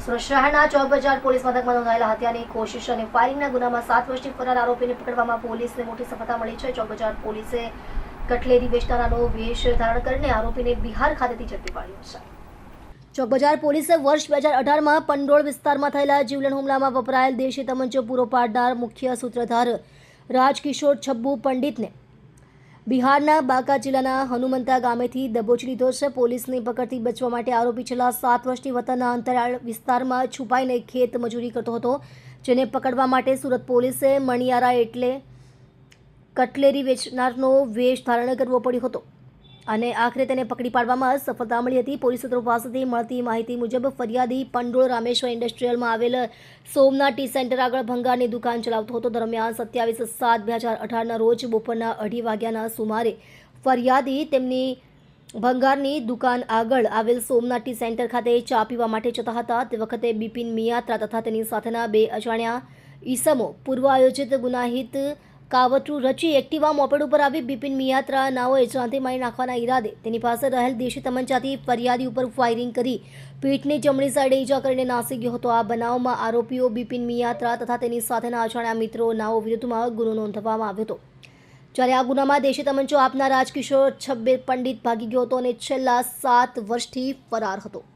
સુરત શહેરના ચોક બજાર પોલીસ મથકમાં નોંધાયેલા હત્યાની કોશિશ અને ફાયરિંગના ગુનામાં 7 વર્ષથી ફરાર આરોપીને પકડવામાં પોલીસને મોટી સફળતા મળી છે. ચોક બજાર પોલીસે કટલેરી વેચનારાનો વેશ ધારણ કરીને આરોપીને બિહાર ખાતેથી ઝડપી પાડ્યો છે. ચોક બજાર પોલીસે વર્ષ 2018માં પંડોળ વિસ્તારમાં થયેલા જીવલેણ હુમલામાં વપરાયેલ દેશી તમંચો પૂરો પાડનાર મુખ્ય સૂત્રધાર રાજકિશોર છબ્બુ પંડિતને બિહારના બાંકા જિલ્લાના હનુમંતા ગામેથી દબોચી લીધો છે. પોલીસની પકડથી બચવા માટે આરોપી છેલ્લા 7 વર્ષથી વતનના અંતરિયાળ વિસ્તારમાં છુપાઈને ખેત મજૂરી કરતો હતો, જેને પકડવા માટે સુરત પોલીસે મણિયારા એટલે કટલેરી વેચનારનો વેશ ધારણ કરવો પડ્યો હતો અને આખરે તેને પકડી પાડવામાં સફળતા મળી હતી. પોલીસ સૂત્રો પાસેથી મળતી માહિતી મુજબ ફરિયાદી પંડોળ રામેશ્વર ઇન્ડસ્ટ્રીયલમાં આવેલ સોમનાથ ટી સેન્ટર આગળ ભંગારની દુકાન ચલાવતો હતો. દરમિયાન 27/7/2018ના રોજ બપોરના 2:30 વાગ્યાના સુમારે ફરિયાદી તેમની ભંગારની દુકાન આગળ આવેલ સોમનાથ ટી સેન્ટર ખાતે ચા પીવા માટે જતા હતા. તે વખતે બિપિન મિયાત્રા તથા તેની સાથેના 2 અજાણ્યા ઈસમો પૂર્વ આયોજિત ગુનાહિત કાવતરું રચી એક્ટિવા મોપેડ ઉપર આવી બિપિન મિયાત્રા નાઓએ જાનથી મારી નાખવાના ઈરાદે તેની પાસે રહેલ દેશી તમંચાથી ફરિયાદી ઉપર ફાયરિંગ કરી પીઠની જમણી સાઈડે ઈજા કરીને નાસી ગયો હતો. આ બનાવમાં આરોપીઓ બિપિન મિયાત્રા તથા તેની સાથેના અજાણ્યા મિત્રો નાઓ વિરુદ્ધમાં ગુનો નોંધવામાં આવ્યો હતો. જ્યારે આ ગુનામાં દેશી તમંચો આપનાર રાજકિશોર છબ્બે પંડિત ભાગી ગયો હતો અને છેલ્લા 7 વર્ષથી ફરાર હતો.